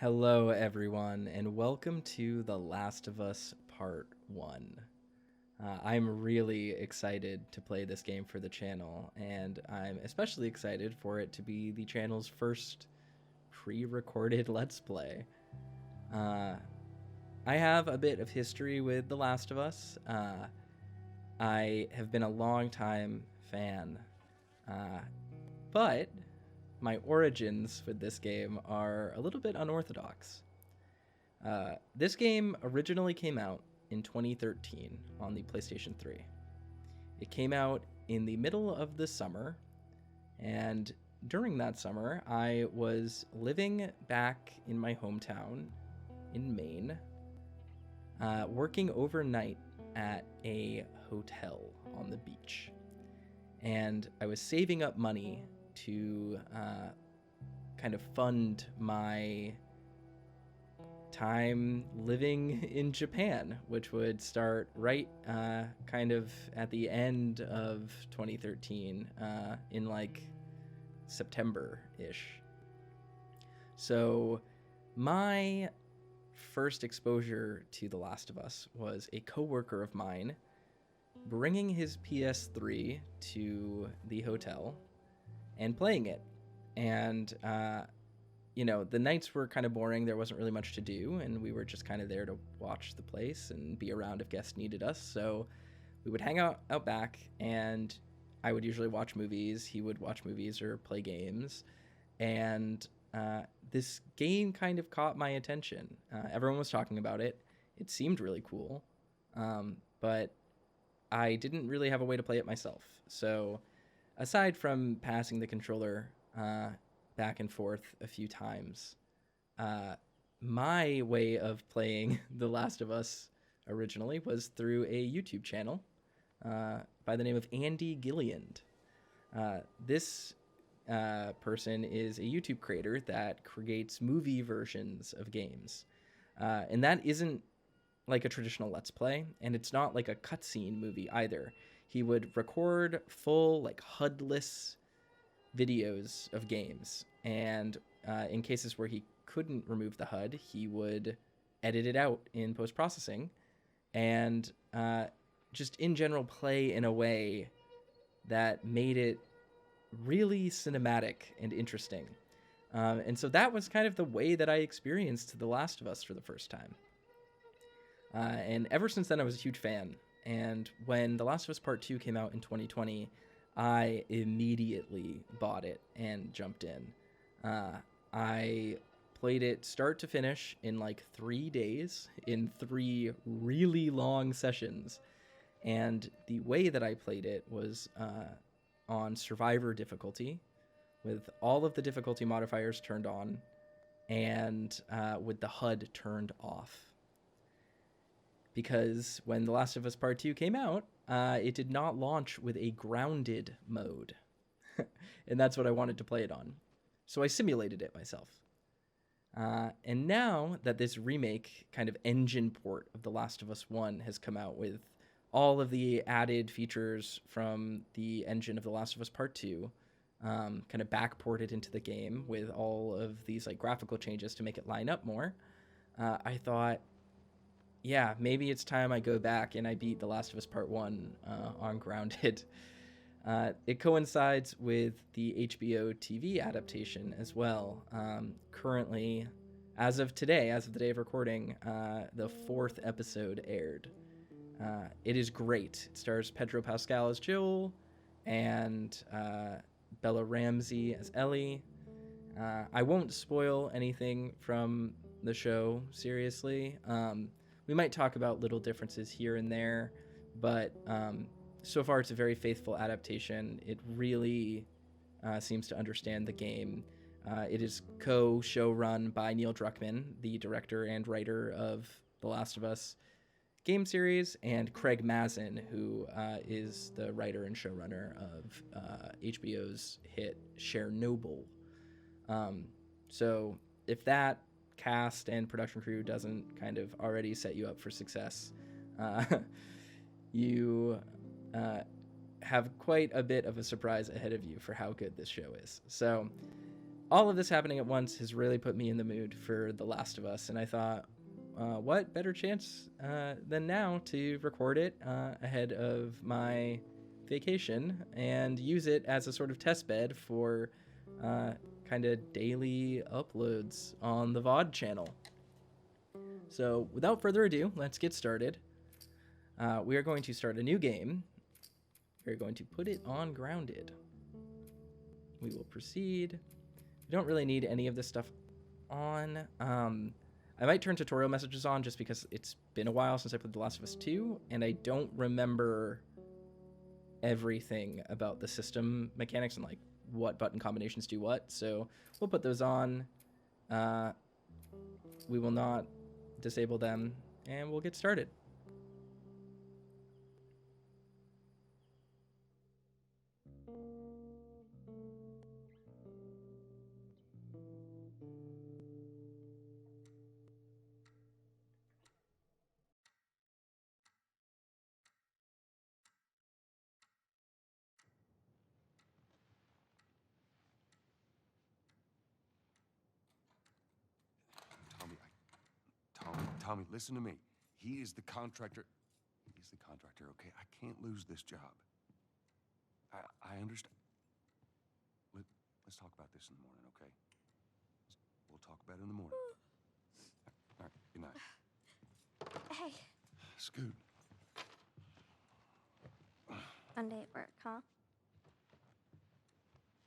Hello, everyone, and welcome to The Last of Us Part 1. I'm really excited to play this game for the channel, and I'm especially excited for it to be the channel's first pre-recorded Let's Play. I have a bit of history with The Last of Us. I have been a long-time fan, but my origins with this game are a little bit unorthodox. This game originally came out in 2013 on the PlayStation 3. It came out in the middle of the summer, and during that summer, I was living back in my hometown in Maine, working overnight at a hotel on the beach. And I was saving up money to kind of fund my time living in Japan, which would start right kind of at the end of 2013 in like September-ish. So my first exposure to The Last of Us was a coworker of mine bringing his PS3 to the hotel and playing it. And, the nights were kind of boring. There wasn't really much to do, and we were just kind of there to watch the place and be around if guests needed us. So we would hang out back, and I would usually watch movies. He would watch movies or play games. And this game kind of caught my attention. Everyone was talking about it. It seemed really cool, but I didn't really have a way to play it myself. So aside from passing the controller back and forth a few times, my way of playing The Last of Us originally was through a YouTube channel by the name of Andy Gallant. This person is a YouTube creator that creates movie versions of games. And that isn't like a traditional Let's Play, and it's not like a cutscene movie either. He would record full, like, HUD-less videos of games, and in cases where he couldn't remove the HUD, he would edit it out in post-processing, and just in general play in a way that made it really cinematic and interesting. And so that was kind of the way that I experienced The Last of Us for the first time. And ever since then, I was a huge fan. And when The Last of Us Part 2 came out in 2020, I immediately bought it and jumped in. I played it start to finish in like 3 days, in 3 really long sessions. And the way that I played it was on Survivor difficulty, with all of the difficulty modifiers turned on, and with the HUD turned off. Because when The Last of Us Part 2 came out, it did not launch with a grounded mode. And that's what I wanted to play it on. So I simulated it myself. And now that this remake kind of engine port of The Last of Us 1 has come out with all of the added features from the engine of The Last of Us Part 2, kind of backported into the game with all of these like graphical changes to make it line up more, I thought, yeah, maybe it's time I go back and I beat The Last of Us Part 1 on grounded. It coincides with the HBO TV adaptation as well. Currently, as of today, as of the day of recording, the 4th episode aired. It is great. It stars Pedro Pascal as Joel and Bella Ramsey as Ellie. I won't spoil anything from the show, seriously. We might talk about little differences here and there, but so far it's a very faithful adaptation. It really seems to understand the game. It is co-show-run by Neil Druckmann, the director and writer of The Last of Us game series, and Craig Mazin, who is the writer and showrunner of HBO's hit Chernobyl. So if that cast and production crew doesn't kind of already set you up for success, you have quite a bit of a surprise ahead of you for how good this show is. So all of this happening at once has really put me in the mood for The Last of Us, and I thought, what better chance than now to record it ahead of my vacation and use it as a sort of test bed for kind of daily uploads on the VOD channel. So without further ado, let's get started. We are going to start a new game. We're going to put it on grounded. We will proceed. We don't really need any of this stuff on. I might turn tutorial messages on just because it's been a while since I played The Last of Us 2, and I don't remember everything about the system mechanics and like what button combinations do what. So we'll put those on. We will not disable them, and we'll get started. Tommy, listen to me. He is the contractor. He's the contractor, okay? I can't lose this job. I understand. Let's talk about this in the morning, okay? We'll talk about it in the morning. All right, good night. Hey. Scoot. Monday at work, huh?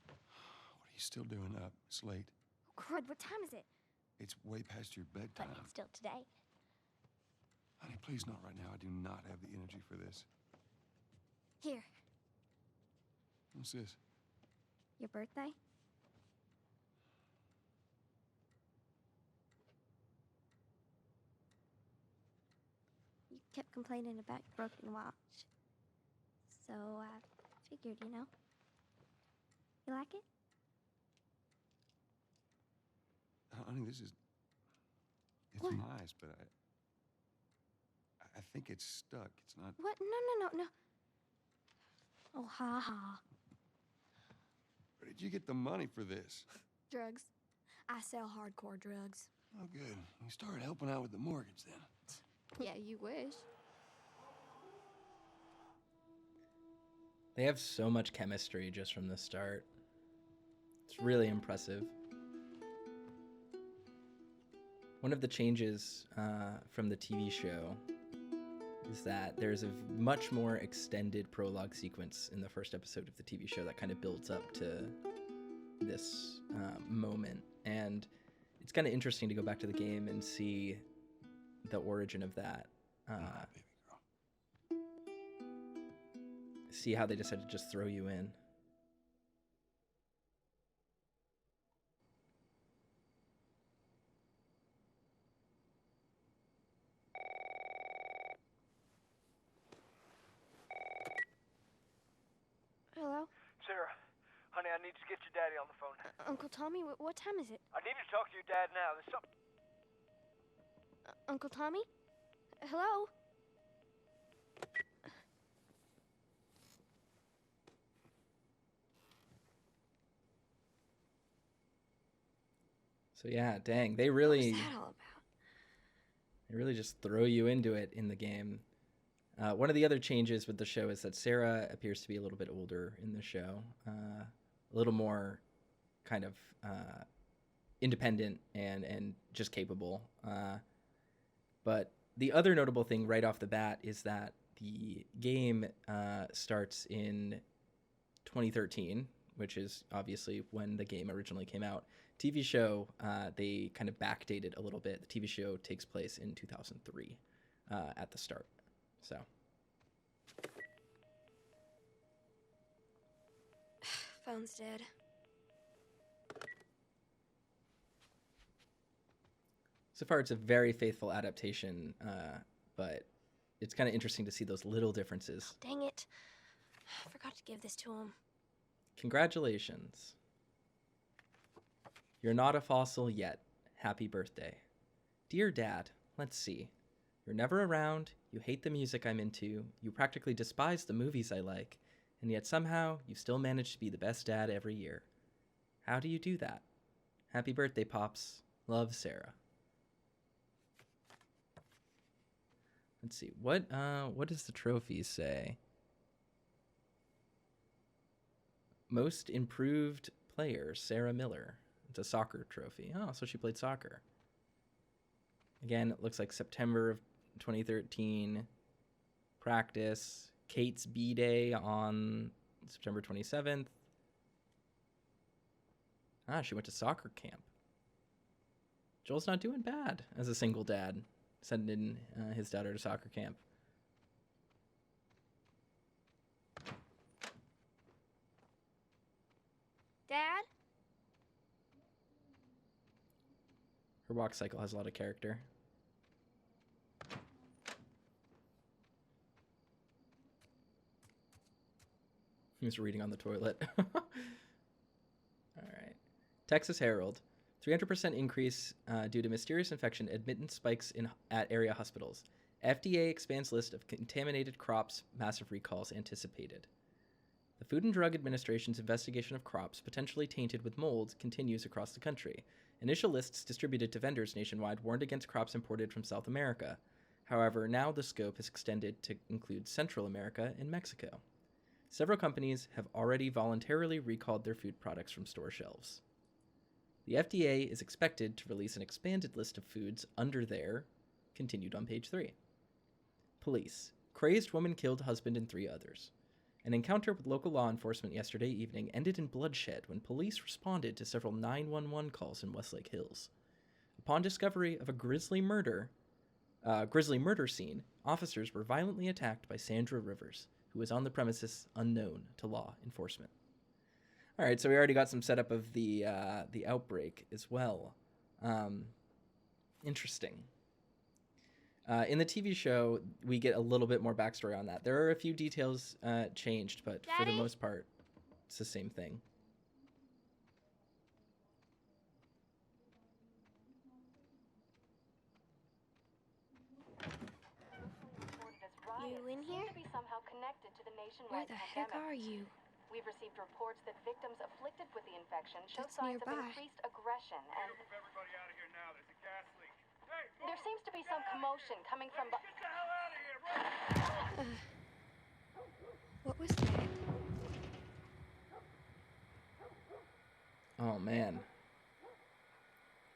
What are you still doing up? It's late. Crud, what time is it? It's way past your bedtime. But it's still today. Honey, please not right now. I do not have the energy for this. Here, What's this? your birthday? You kept complaining about your broken watch. So I figured, you know. You like it? Honey, this is... It's What? nice, but I think it's stuck. It's not... What? No. Oh, ha ha. Where did you get the money for this? Drugs. I sell hardcore drugs. Oh, good. You started helping out with the mortgage then. Yeah, you wish. They have so much chemistry just from the start. It's really impressive. One of the changes from the TV show is that there's a much more extended prologue sequence in the first episode of the TV show that kind of builds up to this moment. And it's kind of interesting to go back to the game and see the origin of that. Baby girl. See how they decided to just throw you in. Hello? Sarah, honey, I need to get your daddy on the phone. Uncle Tommy, what time is it? I need to talk to your dad now. There's something... Uncle Tommy? Hello? So yeah, dang, What was that all about? they really just throw you into it in the game. One of the other changes with the show is that Sarah appears to be a little bit older in the show, a little more kind of independent and just capable. But the other notable thing right off the bat is that the game starts in 2013, which is obviously when the game originally came out. TV show, they kind of backdated a little bit. The TV show takes place in 2003 at the start. So. Phone's dead. So far, it's a very faithful adaptation, but it's kind of interesting to see those little differences. Oh, dang it. I forgot to give this to him. Congratulations. You're not a fossil yet. Happy birthday. Dear Dad, let's see. You're never around, you hate the music I'm into, you practically despise the movies I like, and yet somehow you still manage to be the best dad every year. How do you do that? Happy birthday, Pops. Love, Sarah. Let's see. What does the trophy say? Most improved player, Sarah Miller. It's a soccer trophy. Oh, so she played soccer. Again, it looks like September of 2013. Practice. Kate's B-Day on September 27th. Ah, she went to soccer camp. Joel's not doing bad as a single dad, sending his daughter to soccer camp. Dad? Her walk cycle has a lot of character. He's reading on the toilet. All right. Texas Herald. 300% increase due to mysterious infection, admittance spikes at area hospitals. FDA expands list of contaminated crops, massive recalls anticipated. The Food and Drug Administration's investigation of crops potentially tainted with mold continues across the country. Initial lists distributed to vendors nationwide warned against crops imported from South America. However, now the scope is extended to include Central America and Mexico. Several companies have already voluntarily recalled their food products from store shelves. The FDA is expected to release an expanded list of foods under their, continued on page 3. Police. Crazed woman killed husband and 3 others. An encounter with local law enforcement yesterday evening ended in bloodshed when police responded to several 911 calls in Westlake Hills. Upon discovery of a grisly murder scene, officers were violently attacked by Sandra Rivers, who was on the premises unknown to law enforcement. All right, so we already got some setup of the outbreak as well. Interesting. In the TV show, we get a little bit more backstory on that. There are a few details changed, but Daddy? for the most part, it's the same thing. You in here? To be somehow connected to the Where nationwide the heck pandemic. are you? We've received reports that victims afflicted with the infection show That's signs of nearby. increased aggression, and Move everybody out of here now. There's a gas leak. Hey, there seems to be some commotion coming from. get the hell out of here! Run! What was that? Oh, man.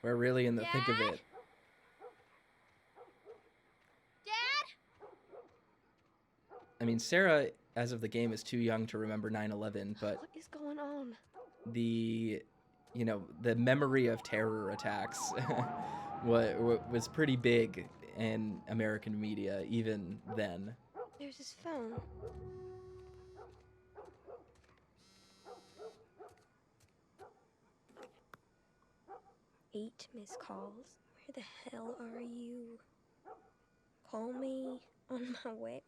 We're really in the thick of Dad? it. Dad? I mean, Sarah, as of the game, is too young to remember 9/11, but What is going on? the memory of terror attacks was pretty big in American media even then. There's his phone. Eight missed calls. Where the hell are you? Call me on my way.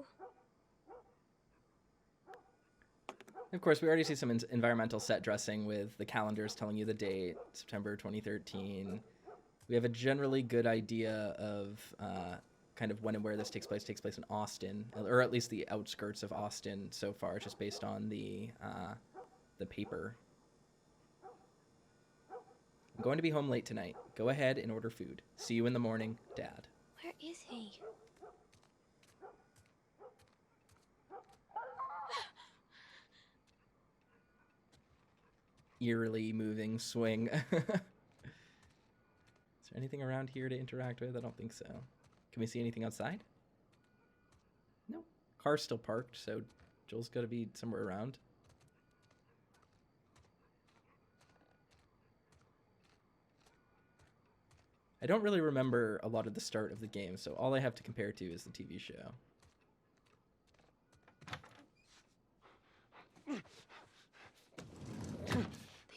Of course, we already see some environmental set dressing with the calendars telling you the date, September 2013. We have a generally good idea of kind of when and where this takes place. It takes place in Austin, or at least the outskirts of Austin so far, just based on the paper. I'm going to be home late tonight. Go ahead and order food. See you in the morning, Dad. Where is he? Eerily moving swing. Is there anything around here to interact with? I don't think so. Can we see anything outside? No. Car's still parked, so Joel's got to be somewhere around. I don't really remember a lot of the start of the game, so all I have to compare to is the TV show.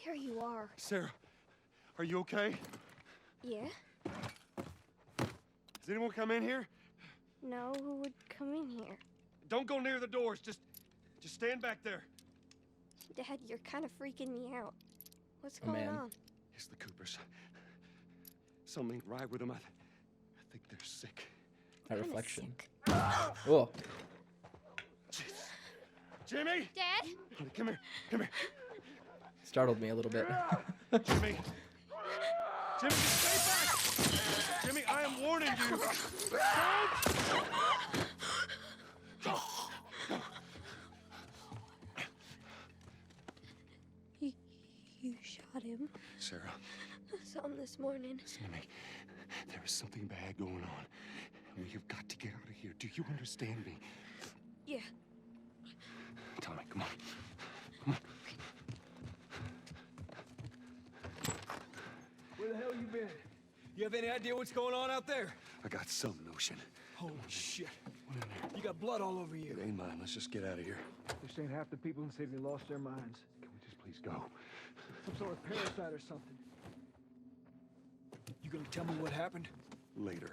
There you are. Sarah, are you okay? Yeah? Has anyone come in here? No, who would come in here? Don't go near the doors. Just stand back there. Dad, you're kind of freaking me out. What's Oh, going man. on? It's the Coopers. Something ain't right with them. I think they're sick. That Kinda reflection. sick. Oh, Jimmy! Dad? Honey, come here. Come here. startled me a little bit. Jimmy! Jimmy, stay back! Jimmy, I am warning you! You shot him. Sarah, I saw him this morning. listen to me. There is something bad going on. We have got to get out of here. Do you understand me? Yeah. Tommy, come on. Come on. Where the hell you been? You have any idea what's going on out there? I got some notion. Holy shit. What in there? You got blood all over you. It ain't mine. Let's just get out of here. This ain't half the people in the city lost their minds. Can we just please go? Some sort of parasite or something. You gonna tell me what happened? Later.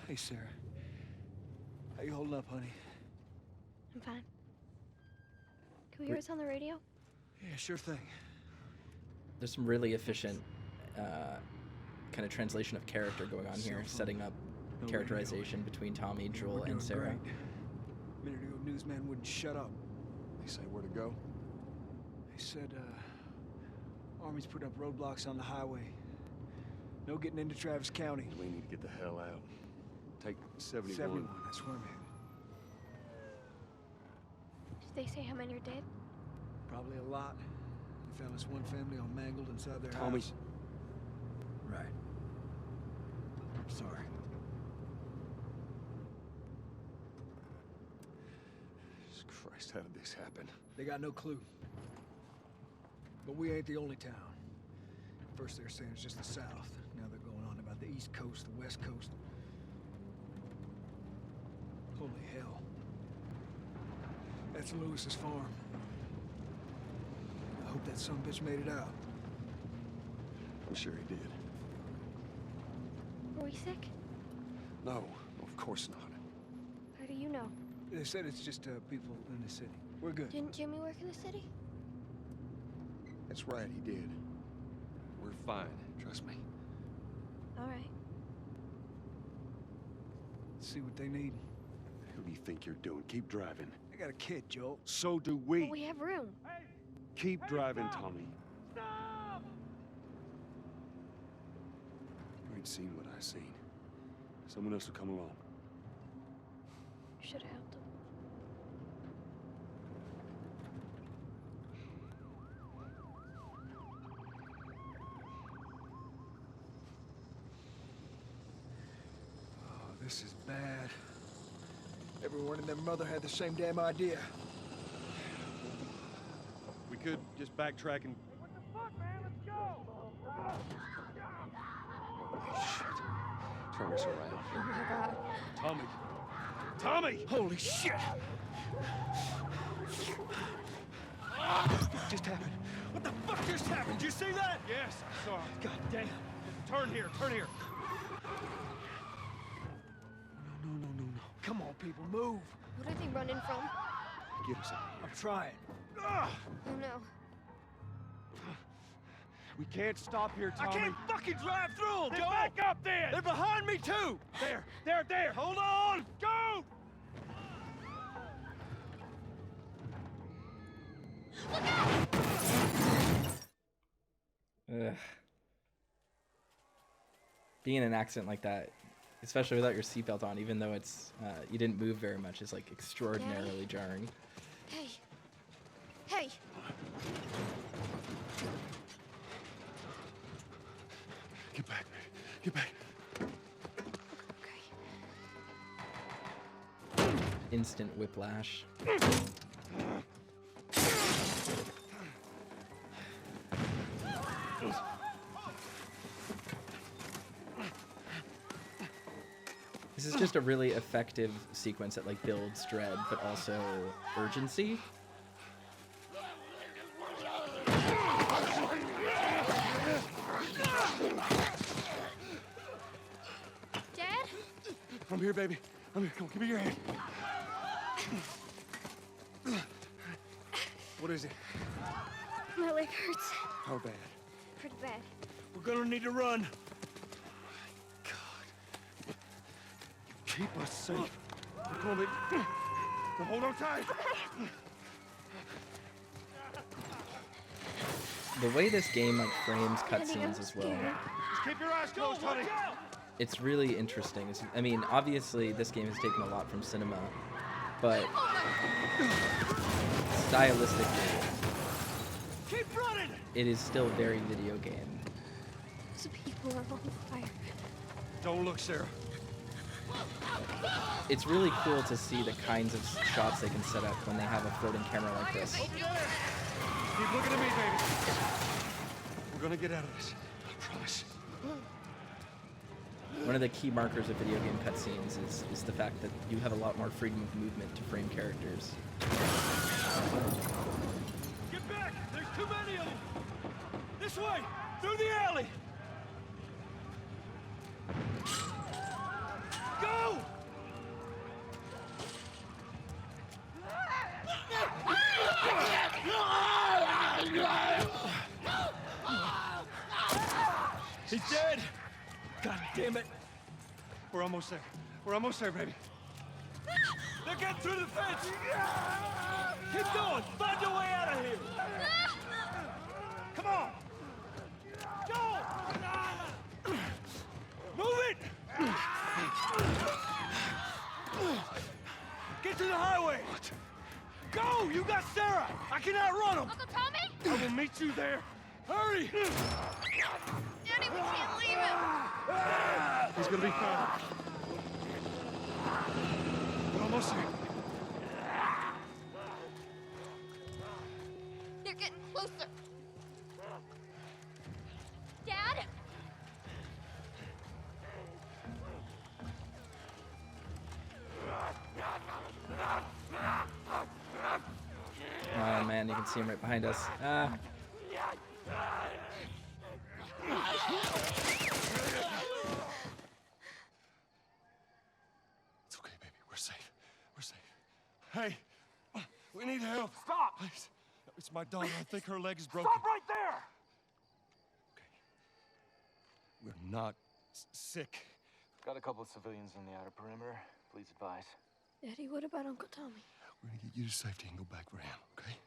Hey, Sarah. How you holding up, honey? I'm fine. Can we hear us on the radio? Yeah, sure thing. There's some really efficient kind of translation of character going on here, setting up No characterization between Tommy, We're Joel, doing and Sarah. great. A minute ago, newsman wouldn't shut up. They say where to go? They said, Army's put up roadblocks on the highway. No getting into Travis County. We need to get the hell out. Take 71. 71, that's where I'm headed. Did they say how many are dead? Probably a lot. They found this one family all mangled inside their Tommy. house. Right. I'm sorry. Jesus Christ, how did this happen? They got no clue. But we ain't the only town. First they were saying it's just the south. Now they're going on about the east coast, the west coast. Holy hell. That's Lewis's farm. I hope that sumbitch made it out. I'm sure he did. Were we sick? No, of course not. How do you know? They said it's just people in the city. We're good. Didn't Jimmy work in the city? That's right, he did. We're fine, trust me. All right. Let's see what they need. Who do you think you're doing? Keep driving. I got a kid, Joel. So do we. But we have room. Keep driving, Tommy. Stop! You ain't seen what I seen. Someone else will come along. Should have helped him. Oh, this is bad. Everyone and their mother had the same damn idea. We could just backtrack and... What the fuck, man? Let's go! Holy shit. Turn us around. Oh my god. Tommy! Tommy! Holy shit! What just happened? What the fuck just happened? Did you see that? Yes, I saw it. God damn. Turn here, turn here. No. Come on, people, move. What are they running from? Get us out I'm of trying. Oh no. We can't stop here, I Tommy. can't fucking drive through them, Then Joel! back up then! They're behind me, too! There! Hold on! Go! Ugh. Being in an accident like that, especially without your seatbelt on, even though it's you didn't move very much, is like extraordinarily jarring. Hey. Hey. Get back, man. Get back. Okay. Instant whiplash. This is just a really effective sequence that like builds dread, but also urgency. Dad? I'm here, baby. I'm here. Come on, give me your hand. What is it? My leg hurts. How bad? Pretty bad. We're gonna need to run. God. Keep us safe. Come on, baby. Now hold on tight. the way this game like frames cutscenes as well, Just keep your eyes closed, honey. it's really interesting. I mean, obviously this game has taken a lot from cinema, but stylistically, Keep running. it is still very video game. Those people are on fire. Don't look, Sarah. It's really cool to see the kinds of shots they can set up when they have a floating camera like this. Keep looking at me, baby. We're gonna get out of this. I promise. One of the key markers of video game cutscenes is the fact that you have a lot more freedom of movement to frame characters. Get back! There's too many of them! This way! Through the alley! Go! He's dead! God damn it! We're almost there. We're almost there, baby. They're getting through the fence! Keep going! Find your way out of here! Come on! Go! Move it! Get to the highway! What? Go! You got Sarah! I can outrun him! Uncle Tommy? I will meet you there. Hurry! Daddy, we can't leave him. He's gonna be fine. We're almost there. They're getting closer. Dad? Oh man, you can see him right behind us. Ah. It's okay, baby. We're safe. We're safe. Hey, we need help. Stop! Please. It's my daughter. I think her leg is broken. Stop right there! Okay. We're not sick. Got a couple of civilians in the outer perimeter. Please advise. Daddy, what about Uncle Tommy? We're gonna get you to safety and go back for him, okay?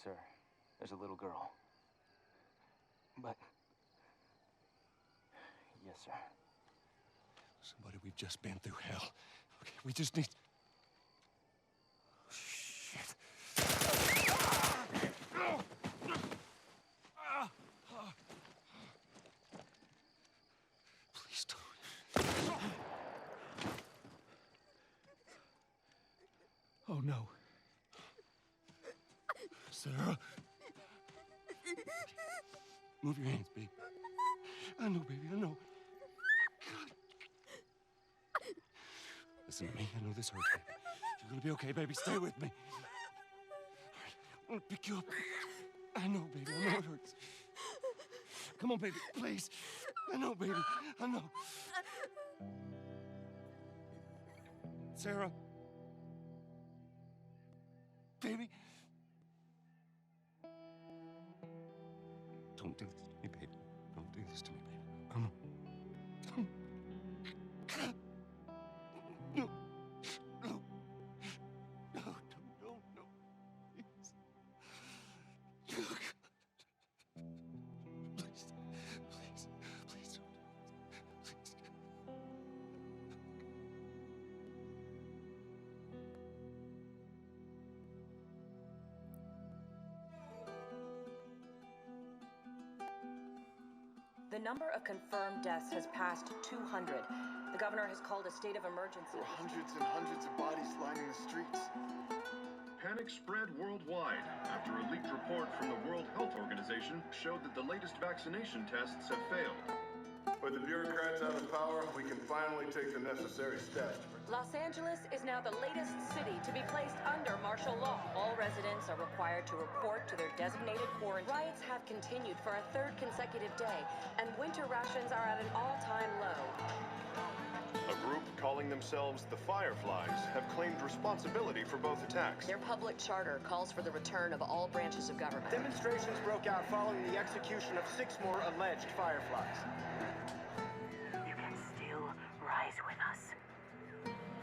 Sir, there's a little girl. But... Yes, sir. Somebody, we've just been through hell. Okay, we just need... Shit. Please don't. Oh, no. Sarah. Move your hands, baby. I know, baby, I know. Listen to me. I know this hurts, baby. You're gonna be okay, baby. Stay with me. All right, I'm gonna pick you up. I know, baby. I know it hurts. Come on, baby, please. I know, baby. I know. Sarah. Baby. Don't do this to me, baby. Don't do this to me, baby. Come on. No. No. No, no, please. Oh, God. Please, please, please don't. Please. The number of confirmed deaths has passed 200. The governor has called a state of emergency. There are hundreds and hundreds of bodies lining the streets. Panic spread worldwide after a leaked report from the World Health Organization showed that the latest vaccination tests have failed. With the bureaucrats out of power, we can finally take the necessary steps. Los Angeles is now the latest city to be placed under martial law. All residents are required to report to their designated quarantine. Riots have continued for a third consecutive day, and winter rations are at an all-time low. A group calling themselves the Fireflies have claimed responsibility for both attacks. Their public charter calls for the return of all branches of government. Demonstrations broke out following the execution of 6 more alleged Fireflies. You can still rise with us.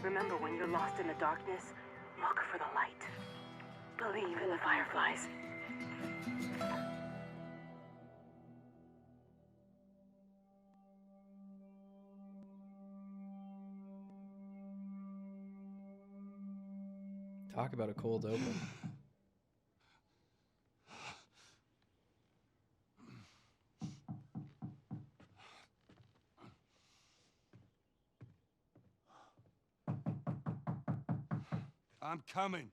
Remember, when you're lost in the darkness, look for the light. Believe in the Fireflies. Talk about a cold open. I'm coming.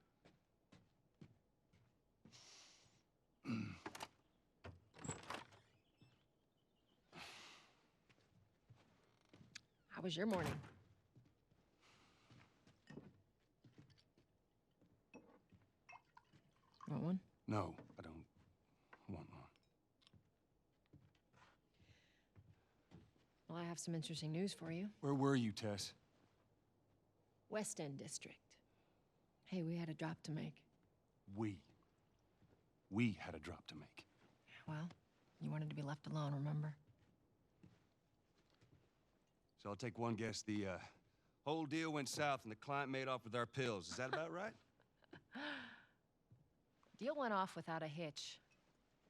How was your morning? Want one? No, I don't want one. Well, I have some interesting news for you. Where were you, Tess? West End District. Hey, we had a drop to make. We had a drop to make. Well, you wanted to be left alone, remember? So I'll take one guess. The whole deal went south and the client made off with our pills. Is that about right? Deal went off without a hitch.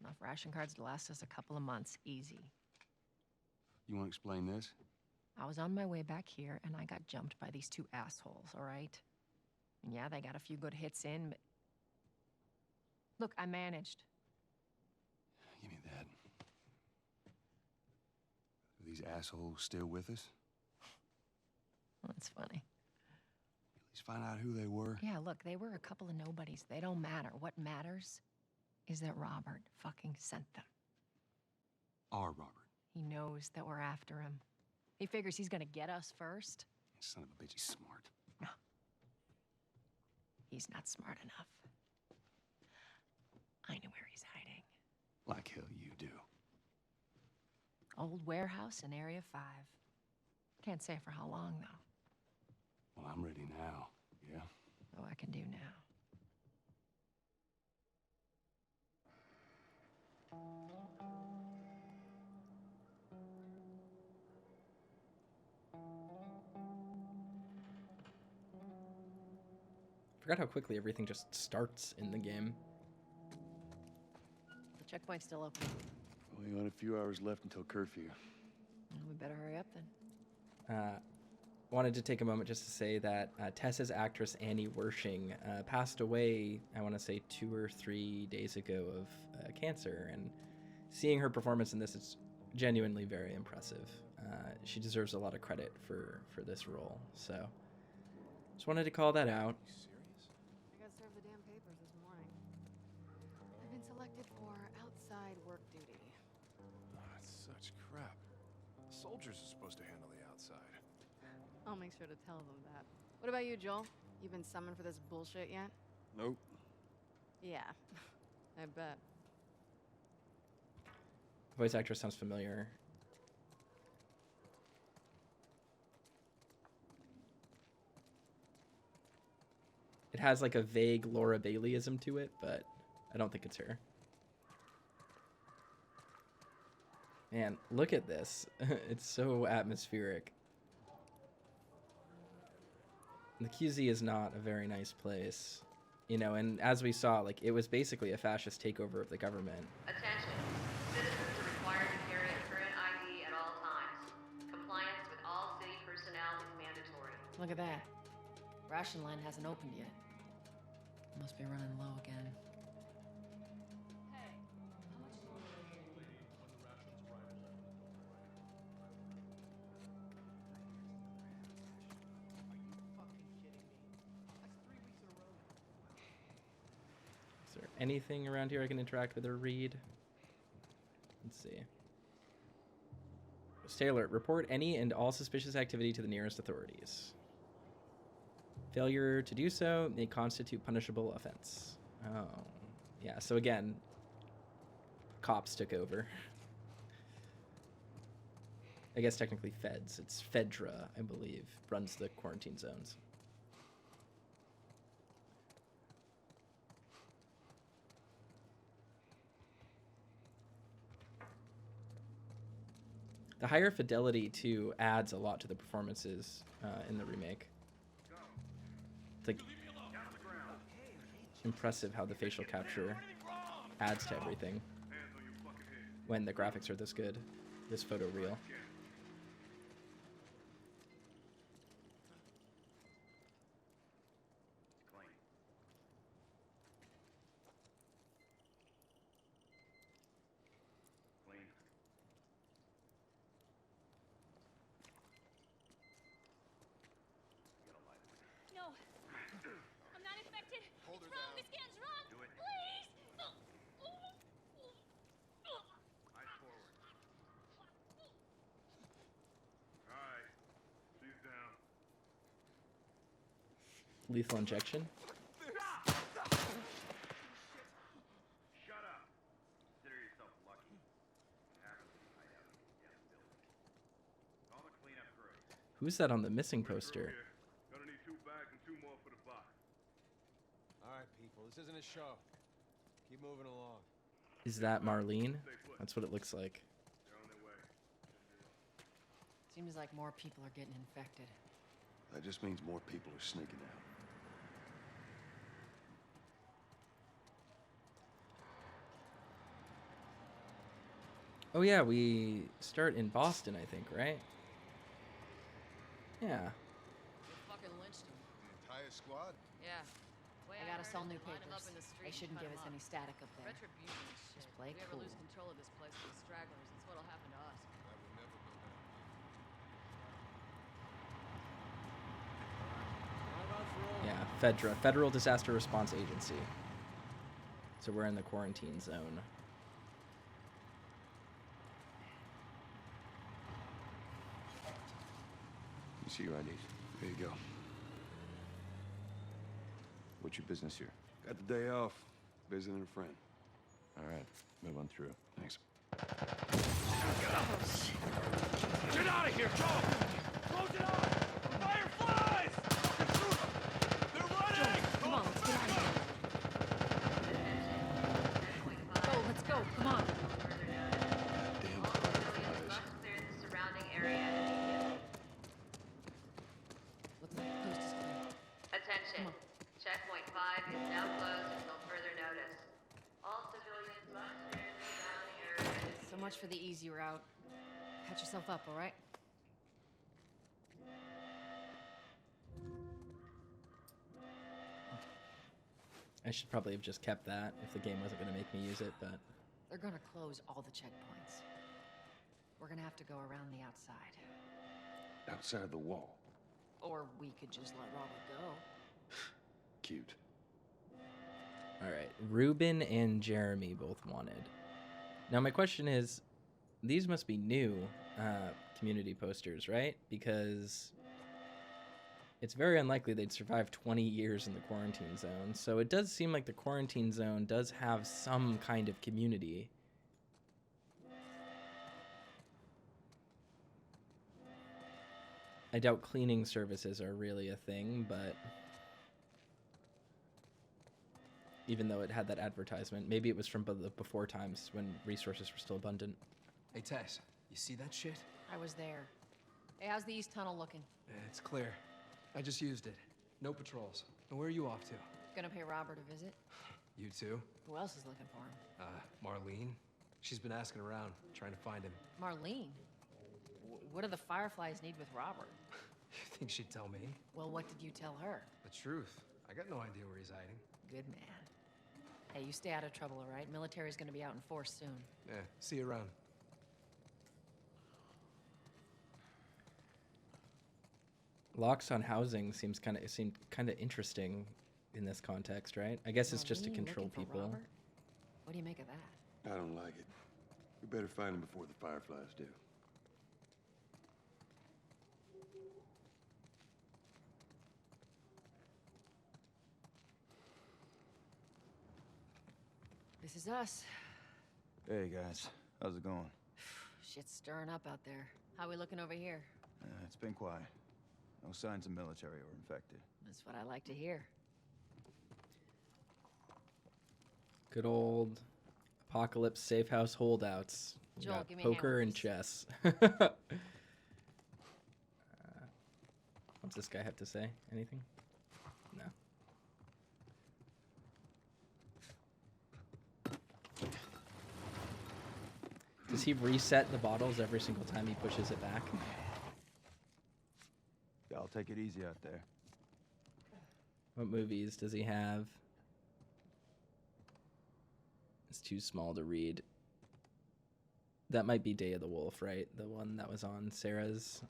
Enough ration cards to last us a couple of months, easy. You want to explain this? I was on my way back here, and I got jumped by these two assholes, all right? And yeah, they got a few good hits in, but... Look, I managed. Give me that. Are these assholes still with us? That's funny. At least find out who they were. Yeah, look, they were a couple of nobodies. They don't matter. What matters is that Robert fucking sent them. Our Robert. He knows that we're after him. He figures he's gonna get us first. Son of a bitch, he's smart. No. He's not smart enough. I know where he's hiding. Like hell you do. Old warehouse in Area 5. Can't say for how long, though. Well, I'm ready now, yeah? Oh, I can do now. Forgot how quickly everything just starts in the game. The checkpoint's still open. Only got a few hours left until curfew. Well, we better hurry up then. Wanted to take a moment just to say that Tessa's actress Annie Wershing passed away, I want to say 2 or 3 days ago of cancer, and seeing her performance in this is genuinely very impressive. She deserves a lot of credit for this role, so just wanted to call that out. I got served the damn papers this morning. I've been selected for outside work duty. Oh, that's such crap. Soldiers are supposed to handle the outside. I'll make sure to tell them that. What about you, Joel? You been summoned for this bullshit yet? Nope. Yeah, I bet. Voice actress sounds familiar. It has like a vague Laura Baileyism to it, but I don't think it's her. Man, look at this. It's so atmospheric. The QZ is not a very nice place. You know, and as we saw, like, it was basically a fascist takeover of the government. Attention. Citizens are required to carry a current ID at all times. Compliance with all city personnel is mandatory. Look at that. Ration line hasn't opened yet. Must be running low again. Is there anything around here I can interact with or read? Let's see. Stay alert. Report any and all suspicious activity to the nearest authorities. Failure to do so may constitute punishable offense. Oh, yeah. So again, cops took over. I guess technically feds. It's Fedra, I believe, runs the quarantine zones. The higher fidelity, too, adds a lot to the performances in the remake. It's like impressive how the facial capture adds to everything when the graphics are this good, this photoreal. Lethal injection. Who's that on the missing poster? Gonna need 2 bags and 2 more for the box. All right, people, this isn't a show. Keep moving along. Is that Marlene? That's what it looks like. Seems like more people are getting infected. That just means more people are sneaking out. Oh yeah, we start in Boston, I think, right? Yeah. They fucking lynched him. The entire squad? Yeah. I gotta sell new papers. They shouldn't give us any static up there. Retribution is shit. Just play If we ever cool. lose control of this place to the stragglers, that's what'll happen to us. That will never go down. Yeah, FEDRA, Federal Disaster Response Agency. So we're in the quarantine zone. You see your IDs. There you go. What's your business here? Got the day off. Visiting a friend. All right, move on through. Thanks. Get out of here, Joe! Close it up! Fireflies! They're running! Come on, let's get out of here. Go, let's go, come on. Damn fireflies. Looks like the coast is clear. Attention. Checkpoint 5 is now closed until further notice. All civilians must clear the surrounding area. So much for the easy route. Patch yourself up, all right? I should probably have just kept that if the game wasn't going to make me use it, but... They're gonna close all the checkpoints. We're gonna have to go around the outside. Outside the wall. Or we could just let Robert go. Cute. Alright, Ruben and Jeremy both wanted. Now my question is, these must be new community posters, right? Because it's very unlikely they'd survive 20 years in the quarantine zone. So it does seem like the quarantine zone does have some kind of community. I doubt cleaning services are really a thing, but even though it had that advertisement, maybe it was from the before times when resources were still abundant. Hey, Tess, you see that shit? I was there. Hey, how's the east tunnel looking? It's clear. I just used it. No patrols. And where are you off to? Gonna pay Robert a visit? You too? Who else is looking for him? Marlene. She's been asking around, trying to find him. Marlene? What do the Fireflies need with Robert? You think she'd tell me? Well, what did you tell her? The truth. I got no idea where he's hiding. Good man. Hey, you stay out of trouble, all right? Military's gonna be out in force soon. Yeah, see you around. Locks on housing seemed kind of interesting in this context, right? I guess it's just to Marlene control looking for people. Robert? What do you make of that? I don't like it. We better find him before the fireflies do. This is us. Hey guys, how's it going? Shit's stirring up out there. How we looking over here? It's been quiet. No signs of military or infected. That's what I like to hear. Good old apocalypse safe house holdouts. We Joel, got give me a hand poker with and this. chess. What's this guy have to say? Anything? No. Does he reset the bottles every single time he pushes it back? Y'all take it easy out there. What movies does he have? It's too small to read. That might be Day of the Wolf, right? The one that was on Sarah's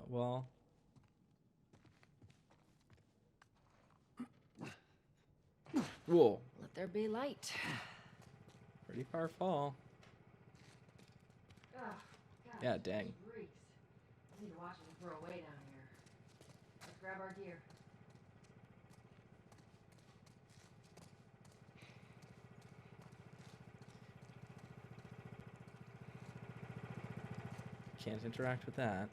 wall. Whoa. Let there be light. Pretty far fall. Yeah, dang. I need to watch it and throw away down here. Let's grab our gear. Can't interact with that.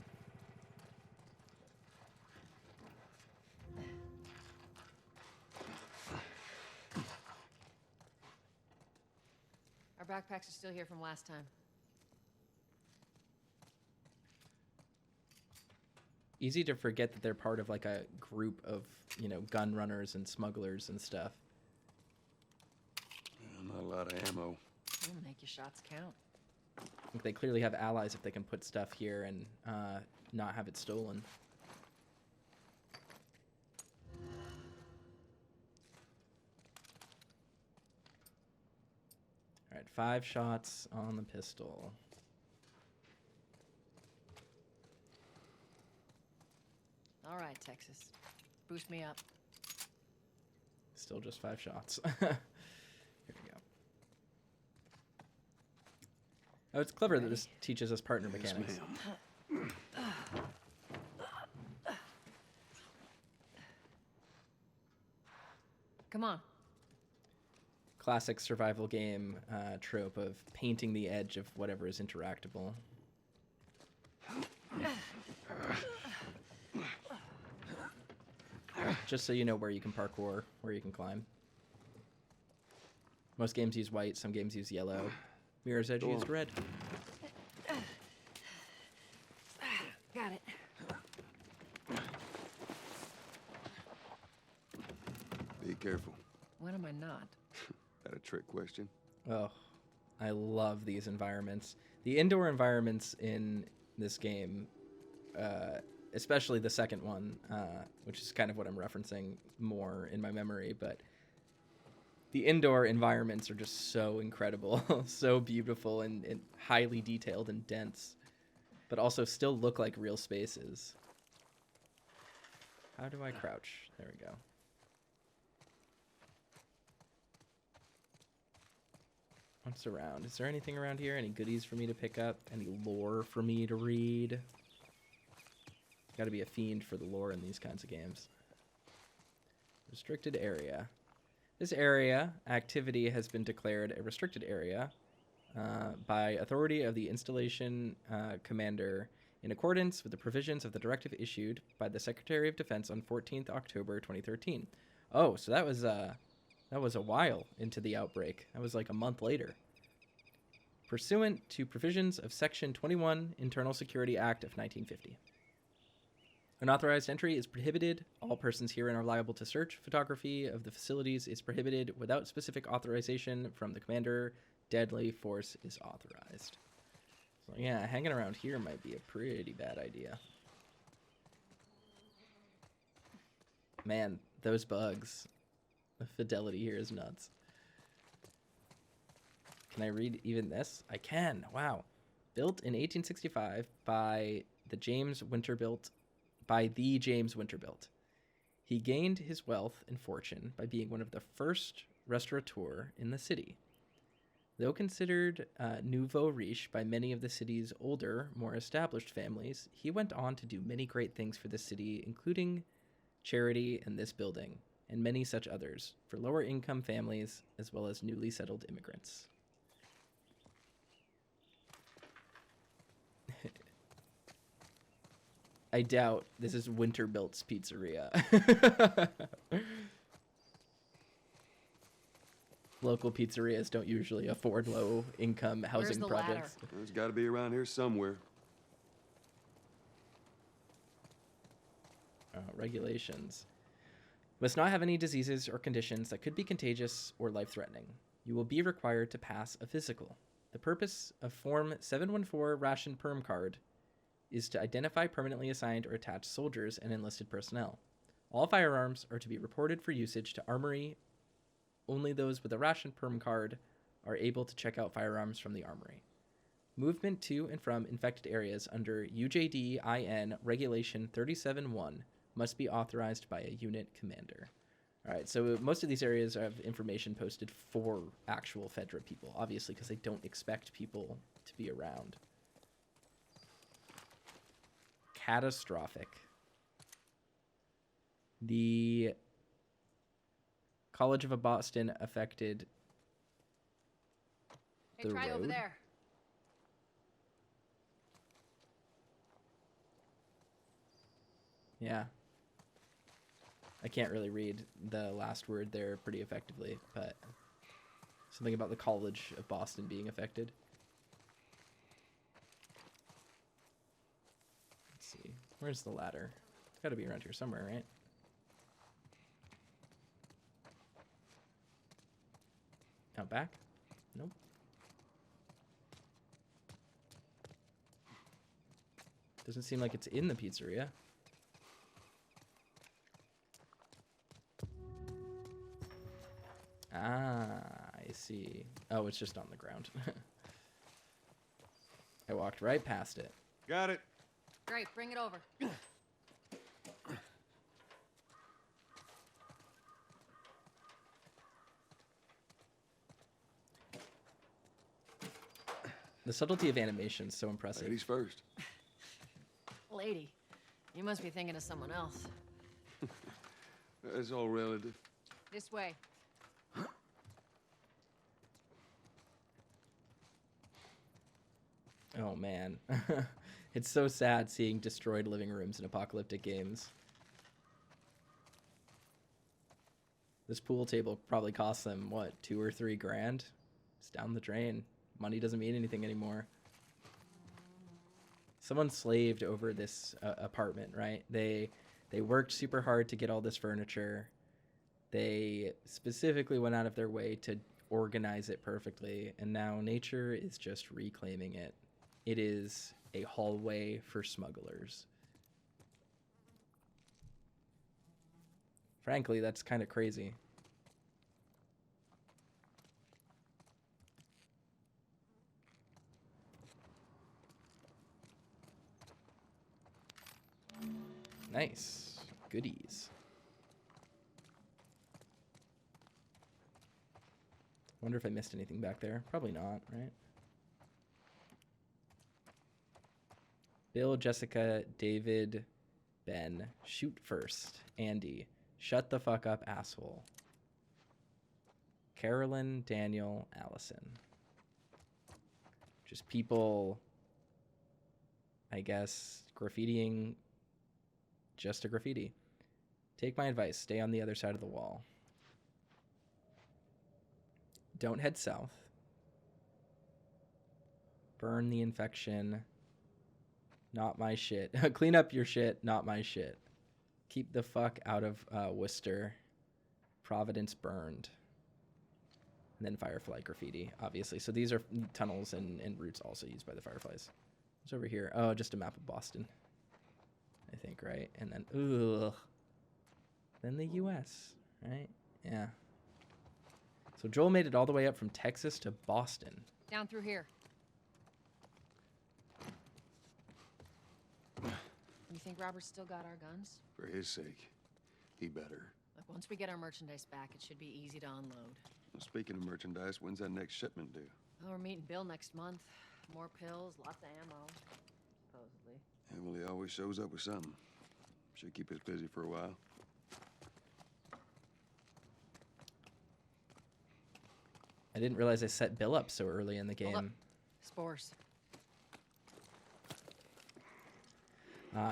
Our backpacks are still here from last time. Easy to forget that they're part of like a group of, you know, gun runners and smugglers and stuff. Not a lot of ammo. It'll make your shots count. I think they clearly have allies if they can put stuff here and not have it stolen. All right, 5 shots on the pistol. All right, Texas. Boost me up. Still just 5 shots. Here we go. Oh, it's clever that this teaches us partner mechanics. Come on. Classic survival game trope of painting the edge of whatever is interactable. Just so you know where you can parkour, where you can climb. Most games use white, some games use yellow. Mirror's Edge used red. Got it. Be careful. When am I not? That a trick question? Oh, I love these environments. The indoor environments in this game, especially the second one, which is kind of what I'm referencing more in my memory, but the indoor environments are just so incredible, so beautiful and highly detailed and dense, but also still look like real spaces. How do I crouch? There we go. What's around? Is there anything around here? Any goodies for me to pick up? Any lore for me to read? Gotta be a fiend for the lore in these kinds of games. Restricted area. This area activity has been declared a restricted area by authority of the installation commander in accordance with the provisions of the directive issued by the Secretary of Defense on 14th October 2013. Oh, so that was a while into the outbreak. That was like a month later. Pursuant to provisions of Section 21 Internal Security Act of 1950. Unauthorized entry is prohibited. All persons herein are liable to search. Photography of the facilities is prohibited without specific authorization from the commander. Deadly force is authorized. So yeah, hanging around here might be a pretty bad idea. Man, those bugs. The fidelity here is nuts. Can I read even this? I can. Wow. Built in 1865 by the James Winterbilt. He gained his wealth and fortune by being one of the first restaurateurs in the city. Though considered nouveau riche by many of the city's older, more established families, he went on to do many great things for the city, including charity and this building, and many such others, for lower income families as well as newly settled immigrants. I doubt this is Winterbilt's Pizzeria. Local pizzerias don't usually afford low-income housing projects. There's got to be around here somewhere. Regulations. Must not have any diseases or conditions that could be contagious or life-threatening. You will be required to pass a physical. The purpose of Form 714 Ration Perm Card is to identify permanently assigned or attached soldiers and enlisted personnel. All firearms are to be reported for usage to Armory. Only those with a Ration Perm Card are able to check out firearms from the Armory. Movement to and from infected areas under UJD-IN Regulation 37-1 must be authorized by a unit commander. All right, so most of these areas have information posted for actual Fedra people, obviously, because they don't expect people to be around. Catastrophic. The College of Boston affected Hey, try road. over there. Yeah. I can't really read the last word there pretty effectively, but something about the College of Boston being affected. Let's see. Where's the ladder? It's got to be around here somewhere, right? Out back? Nope. Doesn't seem like it's in the pizzeria. Ah, I see. Oh, it's just on the ground. I walked right past it. Got it. Great, bring it over. The subtlety of animation is so impressive. Ladies first. Lady, you must be thinking of someone else. It's all relative. This way. Oh man. It's so sad seeing destroyed living rooms in apocalyptic games. This pool table probably cost them, what, $2 or $3 grand? It's down the drain. Money doesn't mean anything anymore. Someone slaved over this apartment, right? They worked super hard to get all this furniture. They specifically went out of their way to organize it perfectly, and now nature is just reclaiming it. It is a hallway for smugglers. Frankly, that's kind of crazy. Nice. Goodies. Wonder if I missed anything back there. Probably not, right? Bill, Jessica, David, Ben. Shoot first. Andy. Shut the fuck up, asshole. Carolyn, Daniel, Allison. Just people, I guess, graffitiing just a graffiti. Take my advice. Stay on the other side of the wall. Don't head south. Burn the infection. Not my shit. Clean up your shit. Not my shit. Keep the fuck out of Worcester. Providence burned. And then Firefly graffiti, obviously. So these are tunnels and routes also used by the Fireflies. What's over here? Oh, just a map of Boston. I think, right? And then, ugh. Then the U.S., right? Yeah. So Joel made it all the way up from Texas to Boston. Down through here. You think Robert's still got our guns? For his sake, he better. Look, once we get our merchandise back, it should be easy to unload. Well, speaking of merchandise, when's that next shipment due? Well, we're meeting Bill next month. More pills, lots of ammo, supposedly. Yeah, well, he always shows up with something. Should keep us busy for a while. I didn't realize I set Bill up so early in the game. Spores.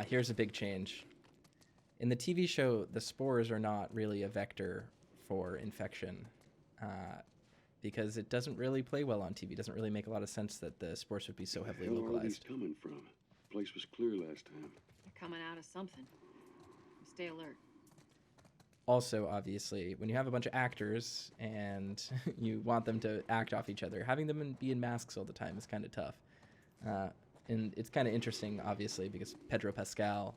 Here's a big change. In the TV show, the spores are not really a vector for infection because it doesn't really play well on TV. It doesn't really make a lot of sense that the spores would be so heavily localized. Where are these coming from? The place was clear last time. They're coming out of something. Stay alert. Also, obviously, when you have a bunch of actors and you want them to act off each other, having them be in masks all the time is kind of tough. And it's kind of interesting, obviously, because Pedro Pascal,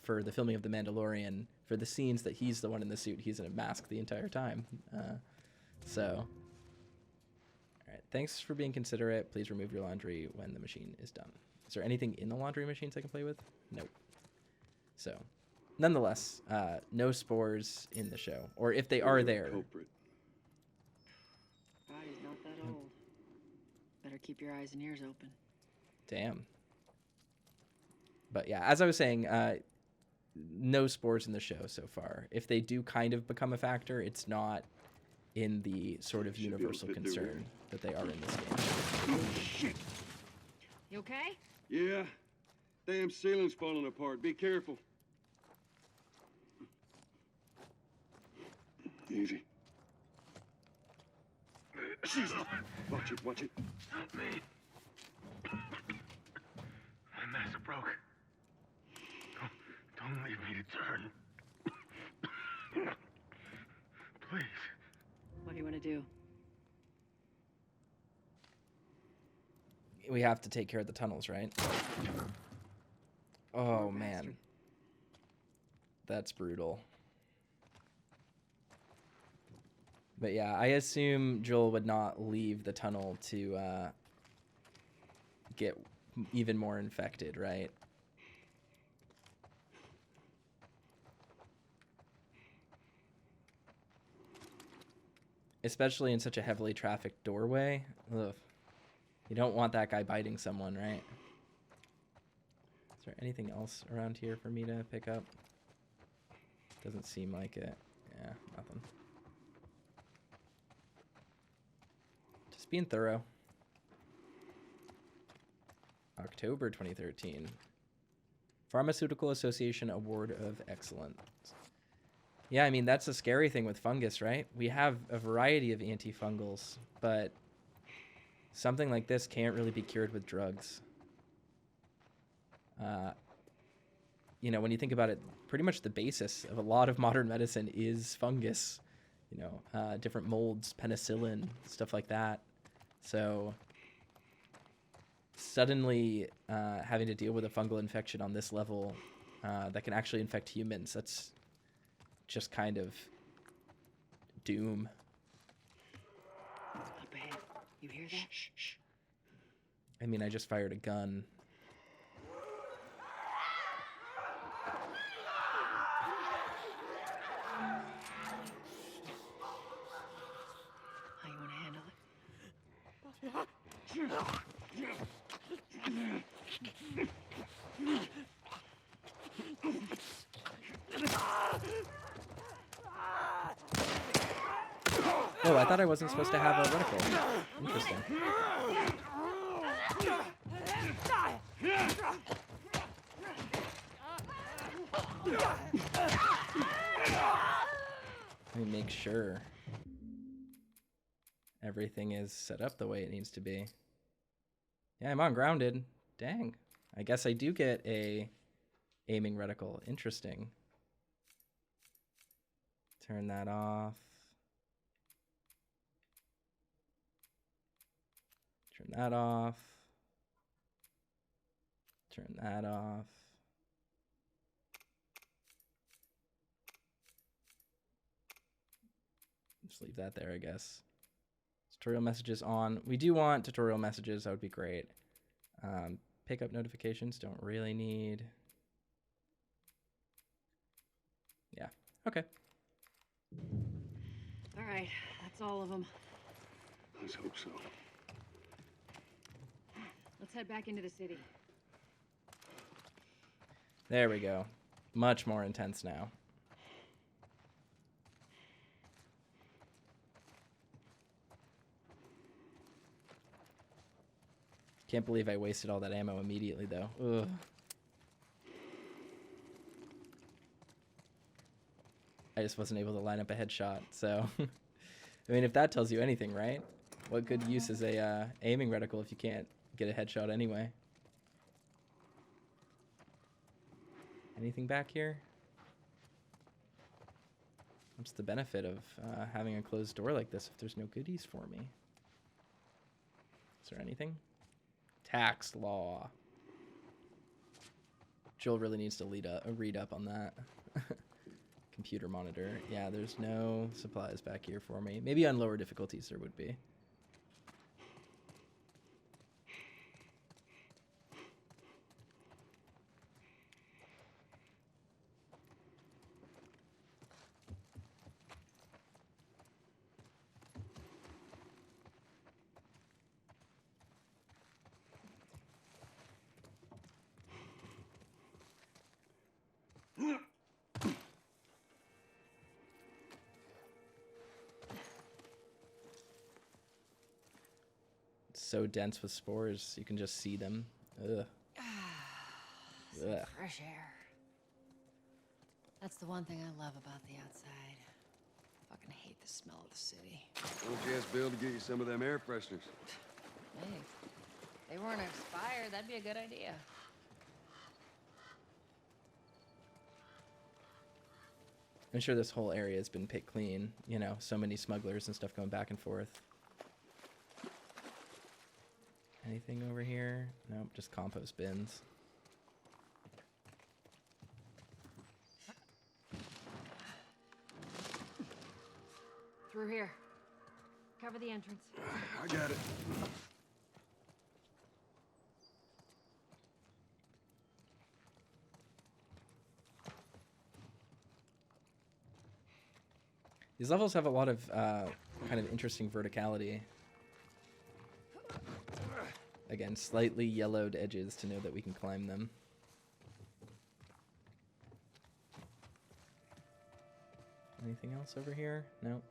for the filming of The Mandalorian, for the scenes that he's the one in the suit, he's in a mask the entire time. So, all right, thanks for being considerate. Please remove your laundry when the machine is done. Is there anything in the laundry machines I can play with? Nope. So, nonetheless, no spores in the show, or if they are there. Culprit. Body's not that old. Better keep your eyes and ears open. Damn. But yeah, as I was saying, no spores in the show so far. If they do kind of become a factor, it's not in the sort of universal concern that they are in this game. Oh, shit. You okay? Yeah. Damn ceiling's falling apart. Be careful. Easy. Jesus. Watch it, watch it. Help me. My mask broke. Don't leave me to turn. Please. What do you want to do? We have to take care of the tunnels, right? Oh, man. That's brutal. But yeah, I assume Joel would not leave the tunnel to get even more infected, right? Especially in such a heavily trafficked doorway. Ugh. You don't want that guy biting someone, right? Is there anything else around here for me to pick up? Doesn't seem like it. Yeah, nothing. Just being thorough. October 2013. Pharmaceutical Association Award of Excellence. Yeah, I mean, that's a scary thing with fungus, right? We have a variety of antifungals, but something like this can't really be cured with drugs. You know, when you think about it, pretty much the basis of a lot of modern medicine is fungus. You know, different molds, penicillin, stuff like that. So suddenly having to deal with a fungal infection on this level that can actually infect humans, that's just kind of doom. Up ahead. You hear that? Shh, shh. I mean, I just fired a gun. How you want to handle Oh, I thought I wasn't supposed to have a reticle. Interesting. Let me make sure everything is set up the way it needs to be. Yeah, I'm on grounded. Dang. I guess I do get a aiming reticle. Interesting. Turn that off. Turn that off. Turn that off. Just leave that there, I guess. Tutorial messages on. We do want tutorial messages. That would be great. Pickup notifications don't really need. Yeah. Okay. All right, that's all of them. Let's hope so. Let's head back into the city. There we go. Much more intense now. Can't believe I wasted all that ammo immediately, though. Ugh. I just wasn't able to line up a headshot, so... I mean, if that tells you anything, right? What good use is a aiming reticle if you can't get a headshot anyway? Anything back here? What's the benefit of having a closed door like this if there's no goodies for me? Is there anything? Tax law. Joel really needs to read up on that. Computer monitor. Yeah, there's no supplies back here for me. Maybe on lower difficulties there would be. So dense with spores, you can just see them. Ugh. Ugh. Fresh air. That's the one thing I love about the outside. fucking hate the smell of the city. Why don't you ask Bill to get you some of them air fresheners? Hey, if they weren't expired, that'd be a good idea. I'm sure this whole area has been picked clean. You know, so many smugglers and stuff going back and forth. Anything over here? Nope, just compost bins. Through here. Cover the entrance. I got it. These levels have a lot of kind of interesting verticality. Again, slightly yellowed edges to know that we can climb them. Anything else over here? Nope.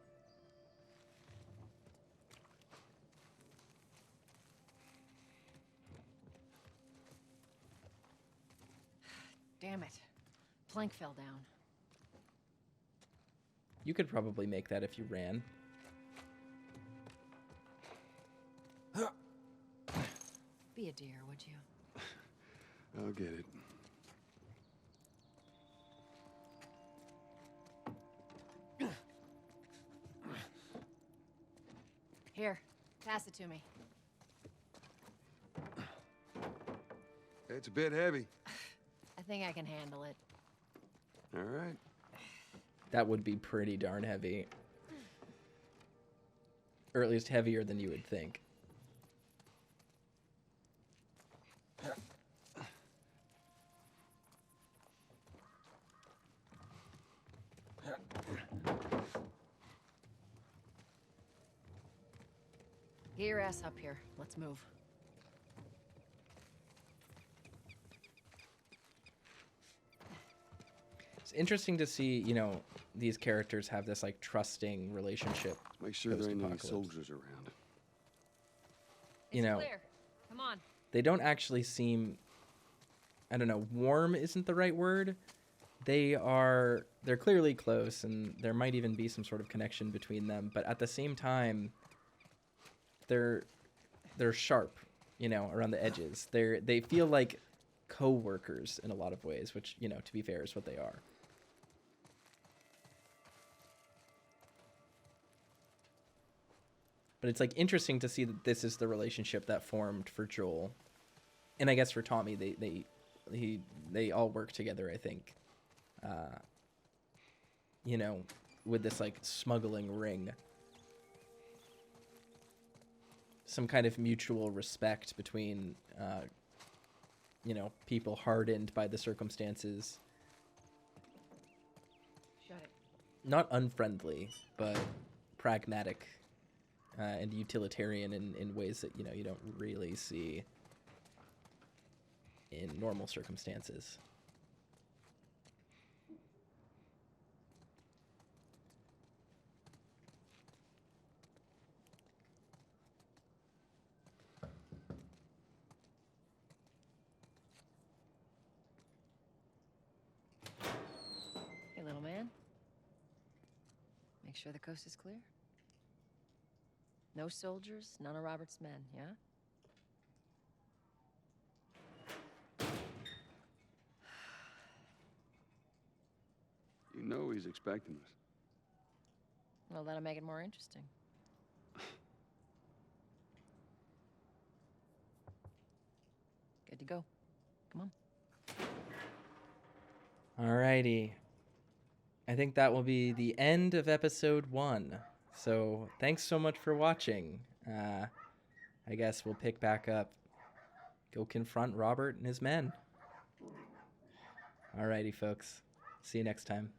Damn it. Plank fell down. You could probably make that if you ran. Be a dear, would you? I'll get it. Here, pass it to me. It's a bit heavy. I think I can handle it. All right. That would be pretty darn heavy. Or at least heavier than you would think. Get your ass up here. Let's move. It's interesting to see, you know, these characters have this like trusting relationship. Make sure there ain't any soldiers around. You know, clear. Come on. They don't actually seem, I don't know, warm isn't the right word. They're clearly close, and there might even be some sort of connection between them, but at the same time, they're sharp, you know, around the edges. They feel like co-workers in a lot of ways, which, you know, to be fair, is what they are. But it's like interesting to see that this is the relationship that formed for Joel, and I guess for Tommy, they all work together. I think, you know, with this like smuggling ring, some kind of mutual respect between, you know, people hardened by the circumstances. Shut it. Not unfriendly, but pragmatic. And utilitarian in ways that, you know, you don't really see in normal circumstances. Hey, little man. Make sure the coast is clear. No soldiers, none of Robert's men, yeah? You know he's expecting us. Well, that'll make it more interesting. Good to go. Come on. Alrighty. I think that will be the end of episode 1. So thanks so much for watching. I guess we'll pick back up. Go confront Robert and his men. Alrighty, folks. See you next time.